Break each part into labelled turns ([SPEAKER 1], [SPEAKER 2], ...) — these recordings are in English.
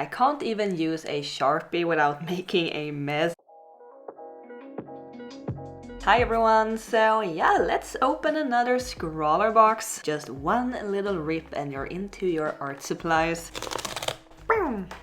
[SPEAKER 1] I can't even use a Sharpie without making a mess. Hi everyone, so yeah, let's open another ScrawlrBox. Just one little rip and you're into your art supplies.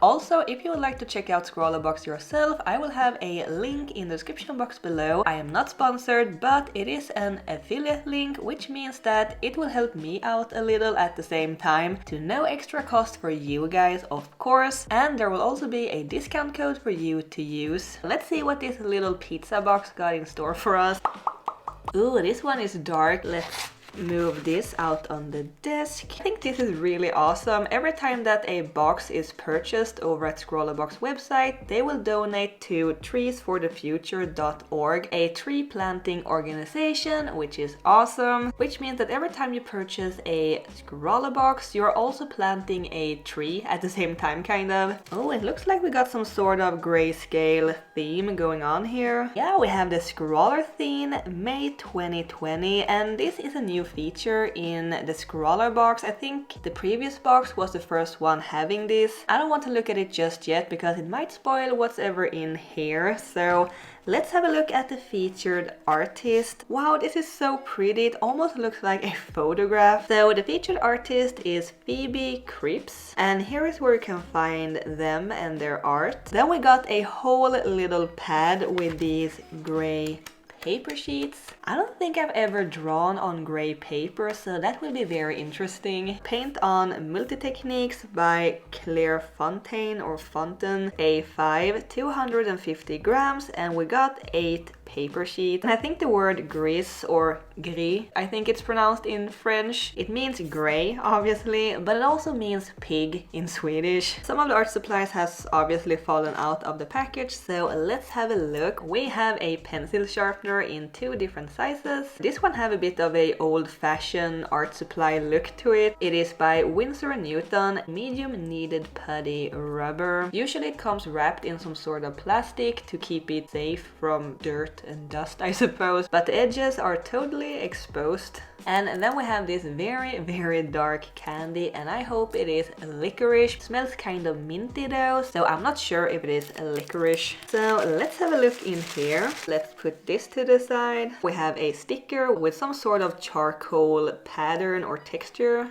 [SPEAKER 1] Also, if you would like to check out ScrawlrBox yourself, I will have a link in the description box below. I am not sponsored, but it is an affiliate link, which means that it will help me out a little at the same time, to no extra cost for you guys, of course. And there will also be a discount code for you to use. Let's see what this little pizza box got in store for us. Ooh, this one is dark. Let's move this out on the desk. I think this is really awesome. Every time that a box is purchased over at ScrawlrBox website, they will donate to treesforthefuture.org, a tree planting organization, which is awesome. Which means that every time you purchase a ScrawlrBox, you're also planting a tree at the same time, kind of. Oh, it looks like we got some sort of grayscale theme going on here. Yeah, we have the Scrawler theme, May 2020, and this is a new feature in the ScrawlrBox. I think the previous box was the first one having this. I don't want to look at it just yet because it might spoil what's ever in here. So let's have a look at the featured artist. Wow, this is so pretty. It almost looks like a photograph. So the featured artist is Phoebe Cripps, and here is where you can find them and their art. Then we got a whole little pad with these gray paper sheets. I don't think I've ever drawn on gray paper, so that will be very interesting. Paint on Multi-Techniques by Claire Fontaine or Fontaine A5, 250 grams, and we got 8 paper sheets. And I think the word gris or gris, I think it's pronounced in French. It means gray, obviously, but it also means pig in Swedish. Some of the art supplies has obviously fallen out of the package, so let's have a look. We have a pencil sharpener in 2 different sizes. This one have a bit of a old-fashioned art supply look to it. It is by Winsor & Newton, medium kneaded putty rubber. Usually it comes wrapped in some sort of plastic to keep it safe from dirt and dust, I suppose, but the edges are totally exposed. And then we have this very dark candy, and I hope it is licorice. It smells kind of minty though, so I'm not sure if it is licorice. So let's have a look in here. Let's put this to the side. We have a sticker with some sort of charcoal pattern or texture.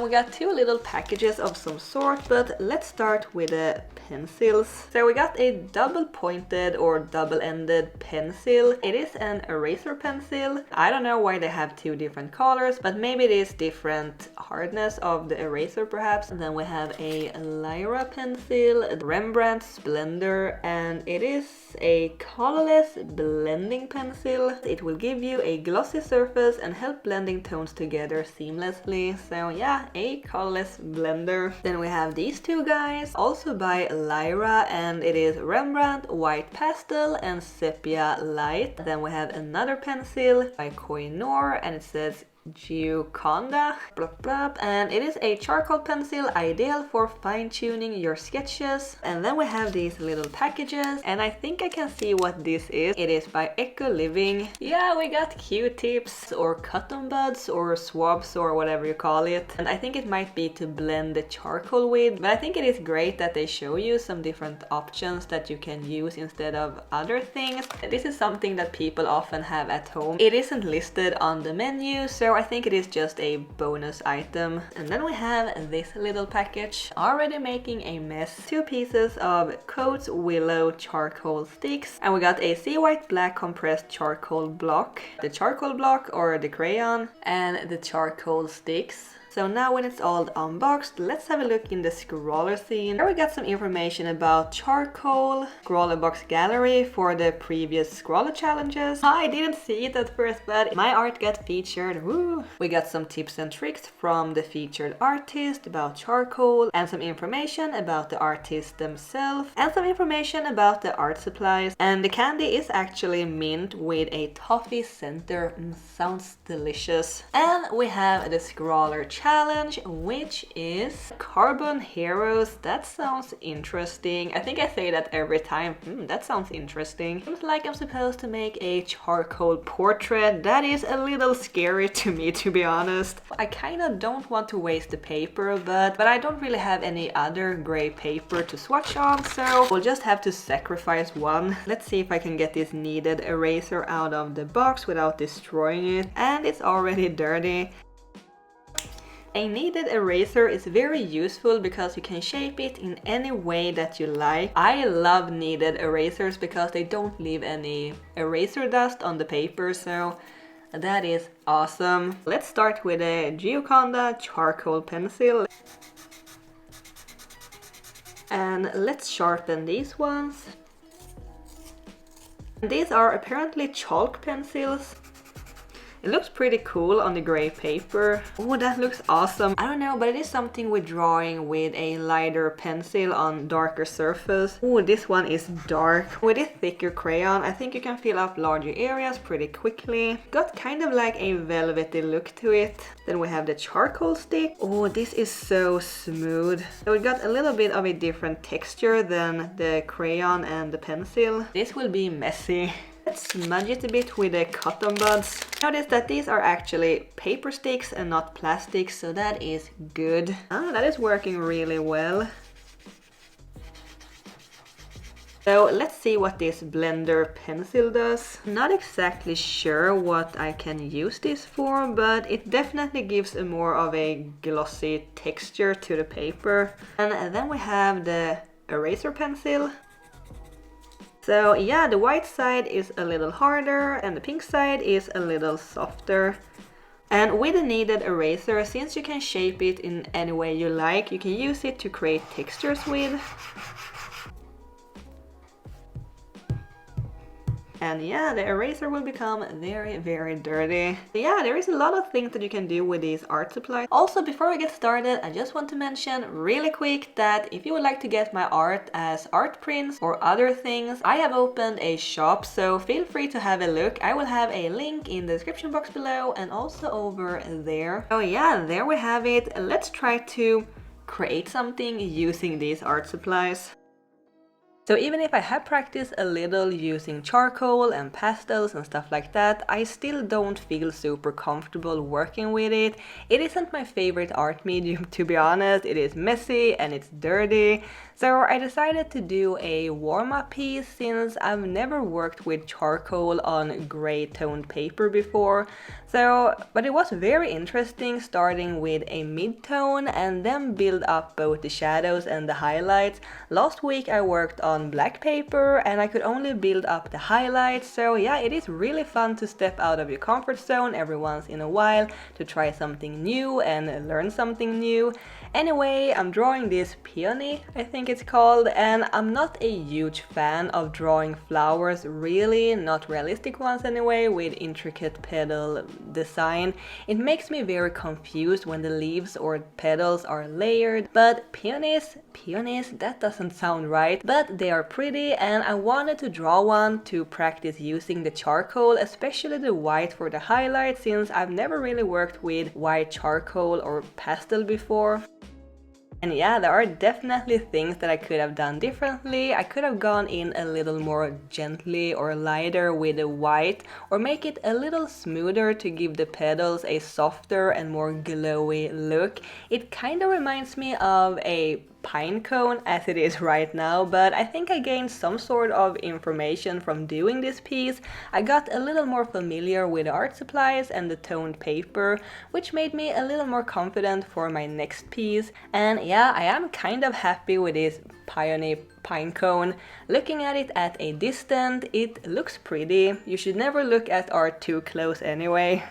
[SPEAKER 1] We got 2 little packages of some sort, but let's start with the pencils. So we got a double-pointed or double-ended pencil. It is an eraser pencil. I don't know why they have 2 different colors, but maybe it is different hardness of the eraser perhaps. And then we have a Lyra pencil, a Rembrandt Splendor, and it is a colorless blending pencil. It will give you a glossy surface and help blending tones together seamlessly. So yeah, a colorless blender. Then we have these 2 guys, also by Lyra, and it is Rembrandt White Pastel and Sepia Light. Then we have another pencil by Koh-i-Noor, and it says Gioconda, blah blah, and it is a charcoal pencil ideal for fine-tuning your sketches. And then we have these little packages, and I think I can see what this is. It is by Eco Living. Yeah, we got Q-tips or cotton buds or swabs or whatever you call it, and I think it might be to blend the charcoal with, but I think it is great that they show you some different options that you can use instead of other things. This is something that people often have at home. It isn't listed on the menu, so I think it is just a bonus item. And then we have this little package, already making a mess. 2 pieces of Coats Willow charcoal sticks, and we got a sea white black compressed charcoal block, the charcoal block or the crayon, and the charcoal sticks. So now when it's all unboxed, let's have a look in the Scrawler scene. Here we got some information about charcoal, ScrawlrBox gallery for the previous Scrawler challenges. I didn't see it at first, but my art got featured. Woo! We got some tips and tricks from the featured artist about charcoal, and some information about the artist themselves, and some information about the art supplies. And the candy is actually mint with a toffee center. Sounds delicious. And we have the Scrawler challenge challenge, which is Carbon Heroes. That sounds interesting. I think I say that every time. That sounds interesting. Seems like I'm supposed to make a charcoal portrait. That is a little scary to me, to be honest. I kind of don't want to waste the paper, but I don't really have any other gray paper to swatch on, so we'll just have to sacrifice one. Let's see if I can get this kneaded eraser out of the box without destroying it. And it's already dirty. A kneaded eraser is very useful because you can shape it in any way that you like. I love kneaded erasers because they don't leave any eraser dust on the paper, so that is awesome. Let's start with a Gioconda charcoal pencil. And let's sharpen these ones. These are apparently chalk pencils. It looks pretty cool on the gray paper. Oh, that looks awesome. I don't know, but it is something with drawing with a lighter pencil on darker surface. Oh, this one is dark. With a thicker crayon, I think you can fill up larger areas pretty quickly. Got kind of like a velvety look to it. Then we have the charcoal stick. Oh, this is so smooth. So it got a little bit of a different texture than the crayon and the pencil. This will be messy. Let's smudge it a bit with the cotton buds. Notice that these are actually paper sticks and not plastic, so that is good. That is working really well. So let's see what this blender pencil does. Not exactly sure what I can use this for, but it definitely gives a more of a glossy texture to the paper. And then we have the eraser pencil. So yeah, the white side is a little harder and the pink side is a little softer. And with a kneaded eraser, since you can shape it in any way you like, you can use it to create textures with. And yeah, the eraser will become very, very dirty. So yeah, there is a lot of things that you can do with these art supplies. Also, before we get started, I just want to mention really quick that if you would like to get my art as art prints or other things, I have opened a shop, so feel free to have a look. I will have a link in the description box below and also over there. So yeah, there we have it. Let's try to create something using these art supplies. So even if I have practiced a little using charcoal and pastels and stuff like that, I still don't feel super comfortable working with it. It isn't my favorite art medium, to be honest. It is messy and it's dirty. So I decided to do a warm-up piece since I've never worked with charcoal on gray toned paper before. But it was very interesting starting with a mid-tone and then build up both the shadows and the highlights. Last week I worked on black paper and I could only build up the highlights, so yeah, it is really fun to step out of your comfort zone every once in a while to try something new and learn something new. Anyway, I'm drawing this peony, I think it's called, and I'm not a huge fan of drawing flowers, really, not realistic ones anyway, with intricate petal design. It makes me very confused when the leaves or petals are layered, but peonies, that doesn't sound right, but they are pretty and I wanted to draw one to practice using the charcoal, especially the white for the highlight, since I've never really worked with white charcoal or pastel before. And yeah, there are definitely things that I could have done differently. I could have gone in a little more gently or lighter with the white, or make it a little smoother to give the petals a softer and more glowy look. It kind of reminds me of a pine cone as it is right now, but I think I gained some sort of information from doing this piece. I got a little more familiar with art supplies and the toned paper, which made me a little more confident for my next piece. And yeah, I am kind of happy with this peony pine cone. Looking at it at a distance, it looks pretty. You should never look at art too close anyway.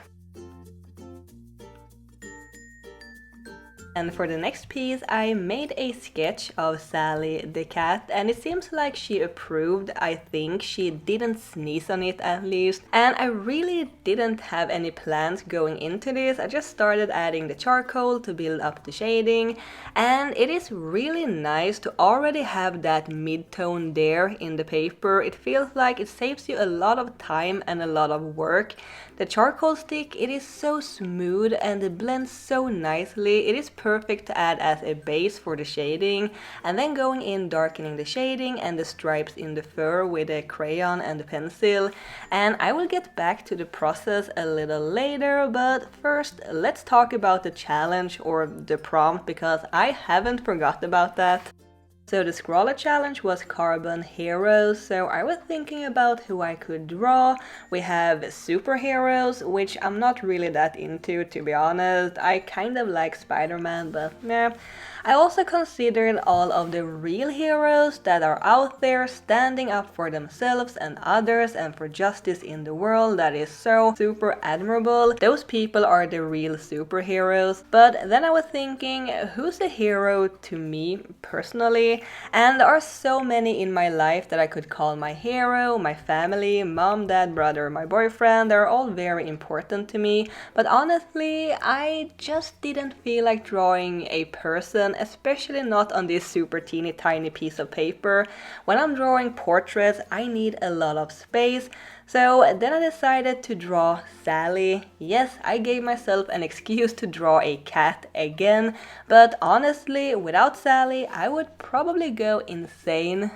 [SPEAKER 1] And for the next piece, I made a sketch of Sally the cat, and it seems like she approved. I think she didn't sneeze on it at least. And I really didn't have any plans going into this. I just started adding the charcoal to build up the shading, and it is really nice to already have that mid-tone there in the paper. It feels like it saves you a lot of time and a lot of work The charcoal stick, it is so smooth and it blends so nicely. It is perfect to add as a base for the shading, and then going in darkening the shading and the stripes in the fur with a crayon and the pencil. And I will get back to the process a little later, but first let's talk about the challenge or the prompt, because I haven't forgot about that. So the Scrawler challenge was carbon heroes, so I was thinking about who I could draw. We have superheroes, which I'm not really that into, to be honest. I kind of like Spider-Man, but meh. I also considered all of the real heroes that are out there standing up for themselves and others and for justice in the world. That is so super admirable. Those people are the real superheroes. But then I was thinking, who's a hero to me personally? And there are so many in my life that I could call my hero, my family, mom, dad, brother, my boyfriend. They're all very important to me. But honestly, I just didn't feel like drawing a person, especially not on this super teeny tiny piece of paper. When I'm drawing portraits, I need a lot of space. So then I decided to draw Sally. Yes, I gave myself an excuse to draw a cat again, but honestly, without Sally, I would probably go insane.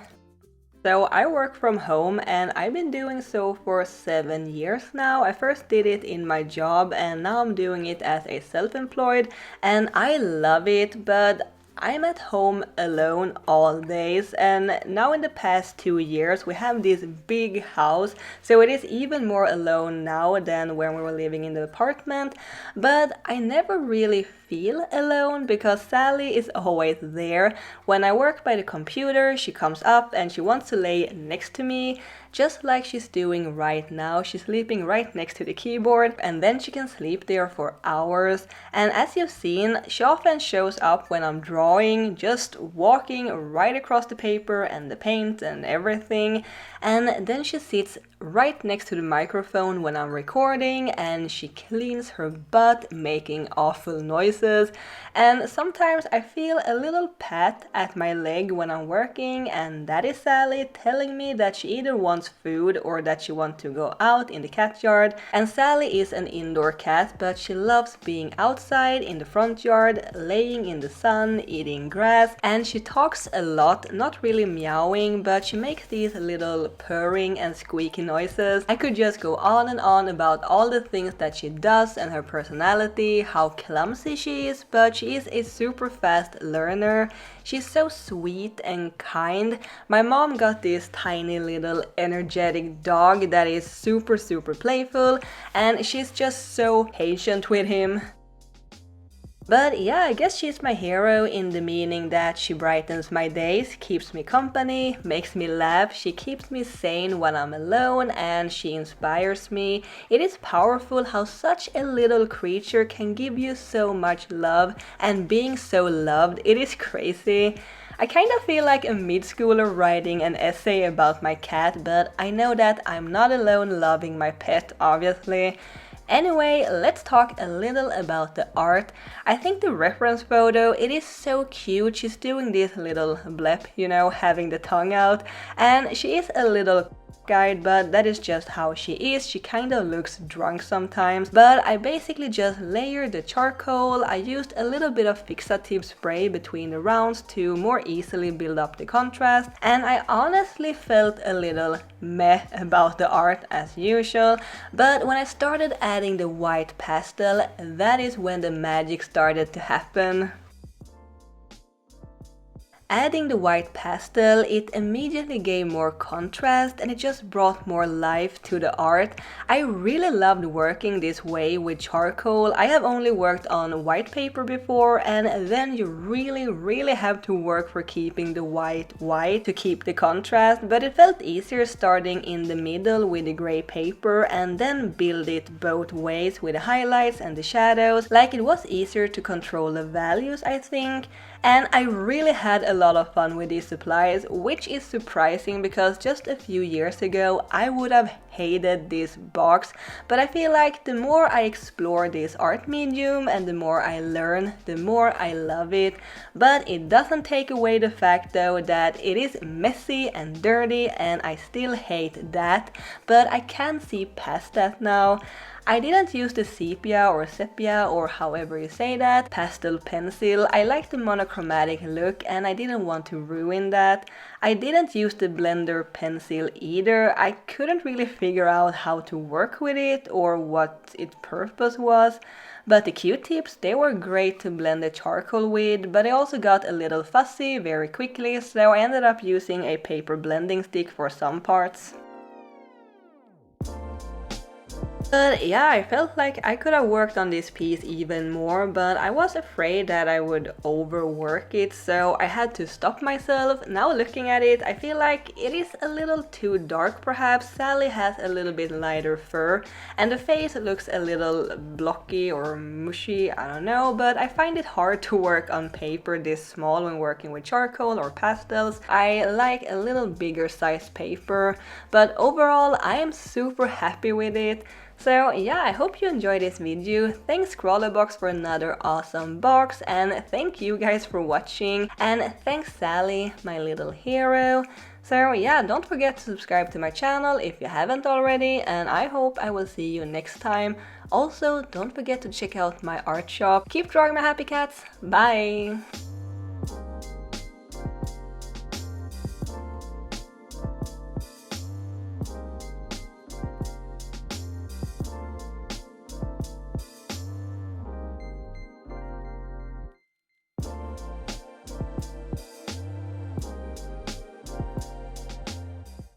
[SPEAKER 1] So I work from home and I've been doing so for 7 years now. I first did it in my job and now I'm doing it as a self-employed, and I love it, but I'm at home alone all days, and now in the past 2 years we have this big house, so it is even more alone now than when we were living in the apartment. But I never really feel alone because Sally is always there. When I work by the computer, she comes up and she wants to lay next to me, just like she's doing right now. She's sleeping right next to the keyboard, and then she can sleep there for hours. And as you've seen, she often shows up when I'm drawing, just walking right across the paper and the paint and everything. And then she sits right next to the microphone when I'm recording, and she cleans her butt, making awful noises. And sometimes I feel a little pat at my leg when I'm working, and that is Sally telling me that she either wants food or that she wants to go out in the cat yard. And Sally is an indoor cat, but she loves being outside in the front yard, laying in the sun, eating grass, and she talks a lot, not really meowing, but she makes these little purring and squeaky noises. I could just go on and on about all the things that she does and her personality, how clumsy she is, but she is a super fast learner. She's so sweet and kind. My mom got this tiny little energetic dog that is super playful, and she's just so patient with him. But yeah, I guess she's my hero in the meaning that she brightens my days, keeps me company, makes me laugh, she keeps me sane when I'm alone, and she inspires me. It is powerful how such a little creature can give you so much love, and being so loved, it is crazy. I kind of feel like a mid-schooler writing an essay about my cat, but I know that I'm not alone loving my pet, obviously. Anyway, let's talk a little about the art. I think the reference photo, it is so cute. She's doing this little blep, you know, having the tongue out, and she is a little guide, but that is just how she is. She kind of looks drunk sometimes, but I basically just layered the charcoal. I used a little bit of fixative spray between the rounds to more easily build up the contrast, and I honestly felt a little meh about the art as usual. But when I started adding the white pastel, that is when the magic started to happen. Adding the white pastel, it immediately gave more contrast and it just brought more life to the art. I really loved working this way with charcoal. I have only worked on white paper before, and then you really have to work for keeping the white to keep the contrast, but it felt easier starting in the middle with the gray paper and then build it both ways with the highlights and the shadows. Like, it was easier to control the values, I think. And I really had a lot of fun with these supplies, which is surprising because just a few years ago I would have hated this box. But I feel like the more I explore this art medium and the more I learn, the more I love it. But it doesn't take away the fact though that it is messy and dirty, and I still hate that. But I can see past that now. I didn't use the sepia or however you say that pastel pencil. I like the monochromatic look and I didn't want to ruin that. I didn't use the blender pencil either. I couldn't really figure out how to work with it or what its purpose was. But the Q-tips, they were great to blend the charcoal with, but I also got a little fussy very quickly, so I ended up using a paper blending stick for some parts. But yeah, I felt like I could have worked on this piece even more, but I was afraid that I would overwork it, so I had to stop myself. Now looking at it, I feel like it is a little too dark perhaps. Sally has a little bit lighter fur, and the face looks a little blocky or mushy, I don't know, but I find it hard to work on paper this small when working with charcoal or pastels. I like a little bigger size paper, but overall I am super happy with it. So yeah, I hope you enjoyed this video. Thanks ScrawlrBox for another awesome box, and thank you guys for watching, and thanks Sally, my little hero. So yeah, don't forget to subscribe to my channel if you haven't already, and I hope I will see you next time. Also, don't forget to check out my art shop. Keep drawing my happy cats. Bye!